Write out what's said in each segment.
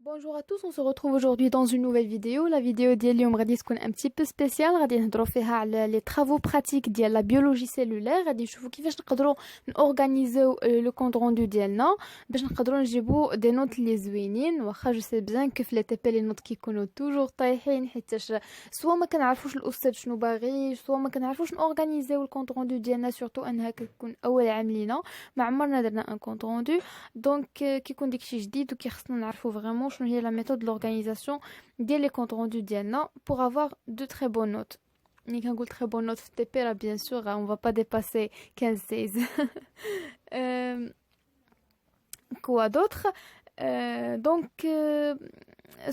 Bonjour à tous, on se retrouve aujourd'hui dans une nouvelle vidéo. La vidéo ديال اليوم غادي تكون un petit peu spéciale. غادي نهضروا فيها على les travaux pratiques ديال la biologie cellulaire. غادي نشوفوا كيفاش نقدروا نورغانيزيو لو كونط روندو ديالنا باش نقدروا نجيبوا دي نوت اللي زوينين. واخا جو سي بيان كيف لي تي بي لي نوت كيكونوا توجور طايحين حيتاش سوا ما كنعرفوش الاستاذ شنو باغي، سوا ما كنعرفوش نورغانيزيو الكونط روندو ديالنا، سورتو انها كتكون اول عام لينا ما عمرنا درنا ان كونط روندو. دونك كيكون داكشي جديد وكيخصنا نعرفوا فريمون شنو هي la méthode de l'organisation ديال les comptes rendus ديالنا pour avoir de très bonnes notes. ملي كنقول très bonnes notes في TP là bien sûr on va pas dépasser 15-16. Quoi d'autre?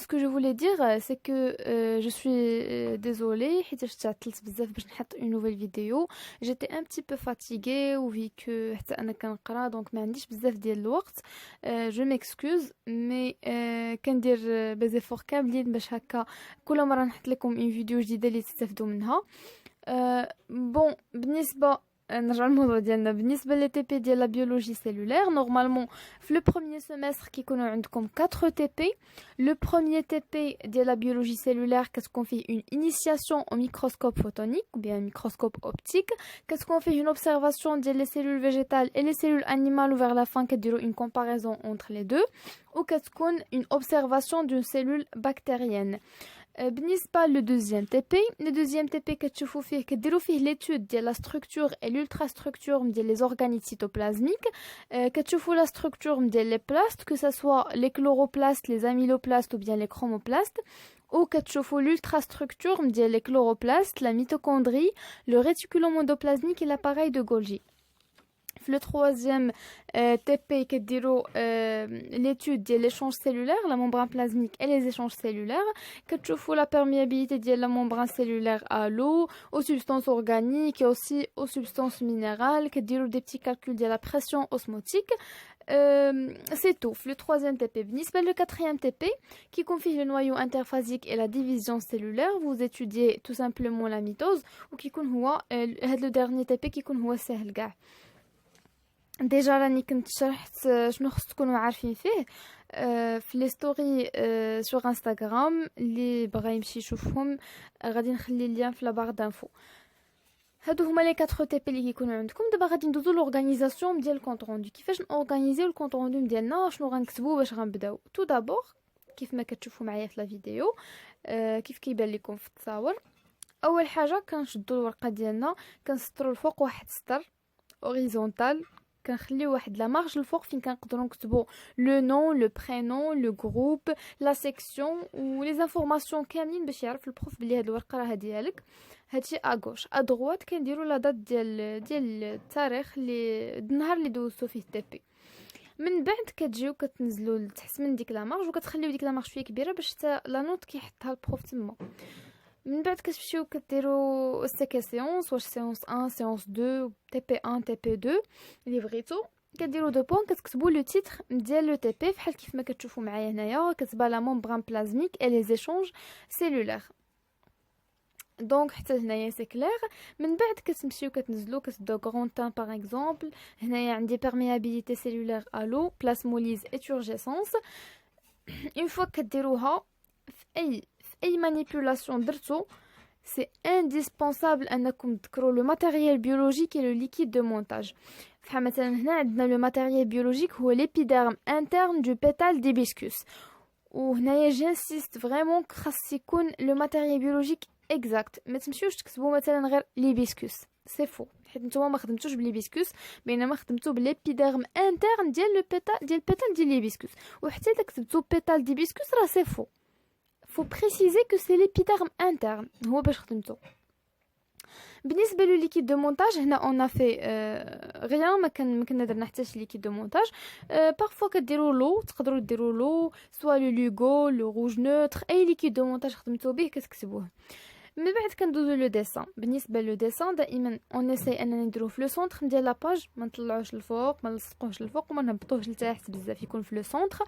Ce que je voulais dire, c'est que je suis désolée, حيتاش تعطلت بزاف باش نحط une nouvelle vidéo. J'étais un petit peu fatiguée و vu que حتى انا كنقرا دونك ما عنديش بزاف ديال الوقت. Je m'excuse mais كندير des efforts كاملين باش هكا كل مره نحط لكم une vidéo جديده اللي تستافدوا منها. bon بالنسبه نرجع للموضوع ديالنا. بالنسبه لي تي بي ديال لا بيولوجي سيلولير نورمالمون في لو بروميير سيمستر كيكونوا عندكم 4 تي بي. لو بروميير تي بي ديال لا بيولوجي سيلولير كتكون فيه اون انيسياسيون او ميكروسكوب فوتونيك ou bien ميكروسكوب اوبتيك، كتكون فيه اون اوبسيرفاسيون ديال لي سيلول فيجيتال اي لي سيلول انيمال و vers la fin كديروا اون كومباريزون entre les deux ou كتكون اون اوبسيرفاسيون d'une cellule bactérienne. بالنسبه لو دوزيام تي بي، لو دوزيام تي بي كتشوفوا فيه كديروا فيه ليتود ديال لا ستركتور اي لولترا ستركتور ديال لي زورغانيل سيتوبلازميك. كتشوفوا لا ستركتور ديال لي بلاست كو سا سوا لي كلوروبلاست لي اميلوبلاست ou bien لي كروموبلاست، ou كتشوفوا l'ultra structure ديال les chloroplasts, la mitochondrie, le réticulum endoplasmique et l'appareil de Golgi. في le troisième TP كديروا l'étude ديال l'échange cellulaire, la membrane plasmique et les échanges cellulaires. كتشوفوا la perméabilité ديال la membrane cellulaire à l'eau, aux substances organiques et aussi aux substances minérales. كديروا des petits calculs ديال la pression osmotique. C'est tout. Le troisième TP. بالنسبة le quatrième TP qui confie le noyau interphasique et la division cellulaire, vous étudiez tout simplement la mitose ou qui كون هو le dernier TP qui كون هو سهل كاع. ديجا راني كنت شرحت شنو خص تكونوا عارفين فيه في لي ستوري سور انستغرام. اللي بغا يمشي يشوفهم غادي نخلي اللين في لا بار دانفو. هادو هما لي 4 تي بي اللي كيكونوا عندكم. دابا غادي ندوزو لورغانيزاسيون ديال الكونط روندو. كيفاش نورغانيزيو الكونط روندو ديالنا، شنو غنكتبوا باش غنبداو. تو دابور كيف ما كتشوفوا معايا في لا فيديو كيف كيبان لكم في التصاور، اول حاجه كنشدوا الورقه ديالنا كنسطروا الفوق واحد السطر اوريزونتال، كنخليو واحد لا مارج الفوق فين كنقدروا نكتبوا لو نون لو برينون لو جروب لا سيكسيون و لي انفورماسيون كاملين باش يعرف البروف بلي هاد الورقه راه ديالك. هادشي اغوش ادروات كنديروا لا دات ديال التاريخ اللي النهار اللي دوزتو فيه التي بي. من بعد كتجيو كتنزلوا لتحت من ديك لا مارج وكتخليو ديك لا مارج شويه كبيره باش حتى لا نوت كيحطها البروف تما. من بعد كتمشيو كديروا السيكي سيونس، واش سيونس 1 سيونس 2 تي بي 1 تي بي 2 اللي بغيتو. كديروا دو بوين كتكتبوا لو تيتر ديال لو تي بي بحال كيف ما كتشوفوا معايا هنايا كتبان لا ممبران بلازميك اي لي زيشونج سيلولير. دونك حتى هنايا سي كلير. من بعد كتمشيو كتنزلوا كتبداو غرونتان باغ اكزومبل. هنايا عندي بيرميابيليتي سيلولير الو بلاسموليز اي تورجيسونس. اون فوا كديروها في اي مانيبيولاسيون درتو سي انديسبونسابل انكم تذكروا لو ماتيريال بيولوجيك اي لو ليكيد دو مونتاج. بحال مثلا هنا عندنا لو ماتيريال بيولوجيك هو ليبيديرم انترن دو بيتال ديبيسكوس، وهنايا جانسيست فريمون خاص يكون لو ماتيريال بيولوجيك اكزاكت. ما تمشيوش تكتبوا مثلا غير ليبيسكوس، سي فو حيت نتوما ما خدمتوش بالليبيسكوس بينما خدمتو بالليبيديرم انترن ديال لو بيتال ديال ليبيسكوس. وحتى اذا كتبتو بيتال ديبيسكوس راه سي فو. faut préciser que c'est l'épiderme interne هو باش خدمته. بالنسبه لو ليكيد دو مونتاج هنا اون افي غيان ما كنا درنا حتى شي ليكيد دو مونتاج. بارفوا كديروا لو، تقدروا ديروا لو سوا لو لوغو لو روج نوتر اي ليكيد دو مونتاج خدمتو به كتكتبوه. من بعد كندوزو لو ديسان. بالنسبه لو ديسان دائما اون اساي اننا نديرو في لو سونتر ديال لاباج، ما نطلعوش للفوق ما نلصقوهش للفوق وما نهبطوهش لتحت بزاف، يكون في لو سونتر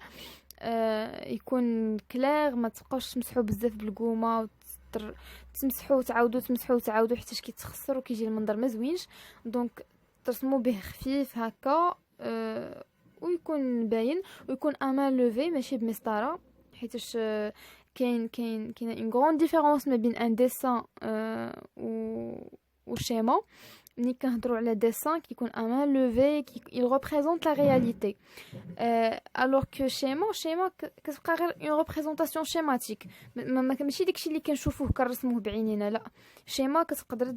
يكون كلير، ما تبقاوش تمسحوا بزاف بالقومه تمسحوا وتعاودوا حتى كيتخسر وكيجي المنظر ما زوينش. دونك ترسموا به خفيف هكا ويكون باين ويكون امان لوفي ماشي بمسطره حيتاش كاين une grande différence ما بين ان ديسان و schéma. ملي كنهضروا على ديسان كيكون امان لوفي il représente la réalité, alors que schéma كتبقى غير une représentation schématique. ماشي داكشي اللي كنشوفوه كنرسموه بعينينا، لا. schéma كتقدر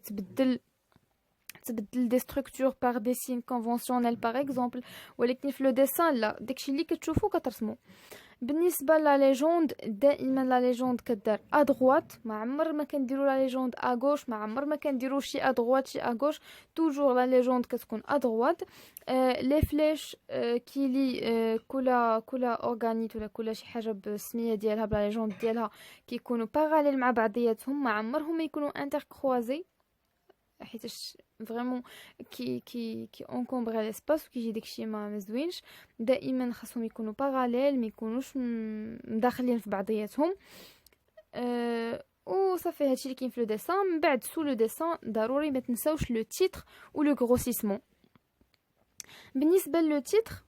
تبدل دي ستركتور باغ دي سين كونفونسيونيل باغ اكزومبل، ولكن في لو ديسان لا، داكشي اللي كتشوفو كترسمو. بالنسبه لا ليجوند، دائما لا ليجوند كدار ا دروات، ما عمر ما كنديروا لا ليجوند ا غوش، ما عمر ما كنديروا شي ا دروات شي ا غوش، توجور لا ليجوند كتكون ا دروات. لي فليش كيلي كل اورغانيت ولا كل شي حاجه بالسميه ديالها بلا ليجوند ديالها كيكونوا باراليل مع بعضياتهم، ما عمرهم ما يكونوا انتر كروازي، حيتاش فريمون كي اونكومبري ليسباس وكيجي داكشي ما زوينش. دائما خاصهم يكونوا باراليل، ما يكونوش مداخلين في بعضياتهم. و صافي هادشي اللي كاين في لو ديسان. من بعد سو لو ديسان ضروري ما تنساوش لو تيتر و لو غروسيسمون. بالنسبه لو تيتر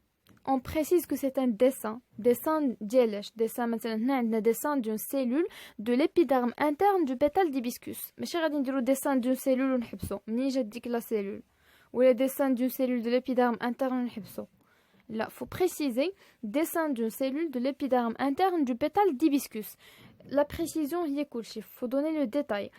on précise que c'est un dessin ديالاش dessin. مثلا هنا عندنا dessin d'une cellule de l'épiderme interne du pétale d'hibiscus. ماشي غادي نديرو dessin d'une cellule ونحبسو منين جات ديك لا cellule، ولا dessin d'une cellule de l'épiderme interne ونحبسو. لا، faut préciser dessin d'une cellule de l'épiderme interne du pétale d'hibiscus. La précision هي كلشي، faut donner le détail.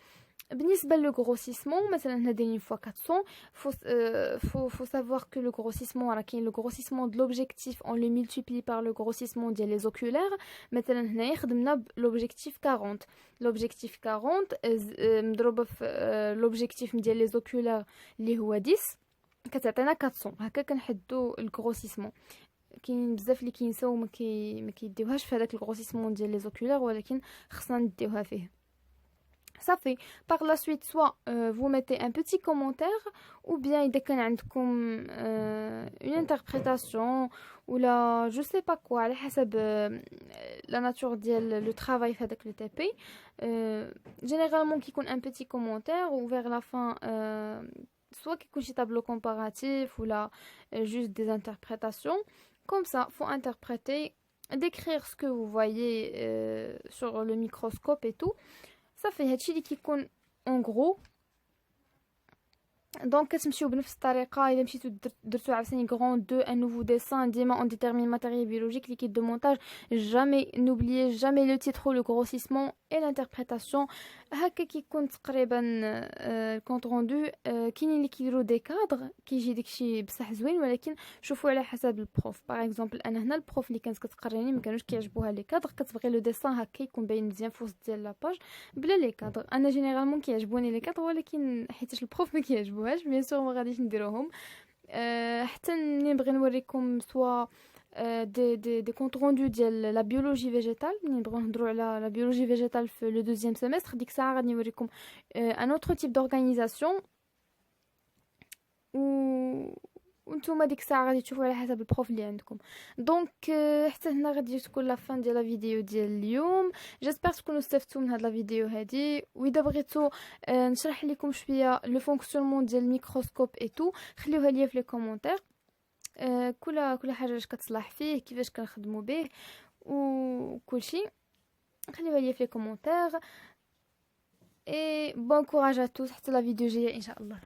بالنسبه لو غروسيسمون مثلا هنا دايرين فوا 400. faut savoir que le grossissement راه كاين le grossissement de l'objectif on le multiplie par le grossissement ديال les oculaires. مثلا هنايا خدمنا l'objectif 40 l'objectif 40 مضروبه في l'objectif ديال les oculaires اللي هو 10 كتعطينا 400. هكا كنحدو الغروسيسمون. كاين بزاف اللي كينساو ما كيديوهاش في هذاك الغروسيسمون ديال les oculaires، ولكن خصنا نديوها فيه. Ça fait par la suite, soit vous mettez un petit commentaire, ou bien il y a une interprétation, ou là, je sais pas quoi, على حسب la nature ديال le travail fait avec le TP. Généralement, qui compte un petit commentaire, ou vers la fin, soit qui compte un tableau comparatif, ou là, juste des interprétations. Comme ça, faut interpréter, décrire ce que vous voyez sur le microscope et tout. صافي هادشي اللي كيكون اون غرو. دونك كتمشيو بنفس الطريقه. الا مشيتو درتو عاوتاني غران دو ان نوفو ديسان، ديما اون ديتيرمين ماتيريال بيولوجيك ليكيد دو مونتاج. جامي نوبليي جامي لو تيتر لو غروسيسمون اي لانتربريتاسيون. هكا كيكون تقريبا الكونط روندو. كاينين اللي كيديروا دي كادر كيجي داكشي بصح زوين، ولكن شوفوا على حسب البروف. باغ اكزومبل انا هنا البروف اللي كانت كتقريني ما كانوش كيعجبوها لي كادر، كتبغي لو ديسان هكا يكون باين مزيان في وسط ديال لاباج بلا لي كادر. انا جينيرالمون كيعجبوني لي كادر، ولكن حيتاش البروف ما كيعجبوهاش بيان سور ما غاديش نديروهم. حتى ملي نبغي نوريكم سوا دي كونط روندو ديال لا بيولوجي فيجيتال، ملي نبغيو نهضروا على لا بيولوجي فيجيتال في لو دوزيام سيمستر، ديك الساعه غادي نوريكم ان اوتر تيب دورغانيزاسيون. وانتوما ديك الساعه غادي تشوفوا على حسب البروف اللي عندكم. دونك حتى هنا غادي تكون لا فان ديال لا فيديو ديال اليوم. جيسبر تكونوا استفدتوا من هاد لا فيديو هادي. واذا بغيتو نشرح لكم شويه لو فونكسيونمون ديال الميكروسكوب اي تو، خليوها ليا في لي كومونتير. كل حاجه اش كتصلح فيه، كيفاش كنخدموا به وكلشي، خليوها ليا في لي كومونتير. اي بون كوراج ا توس، حتى لا فيديو جايه ان شاء الله.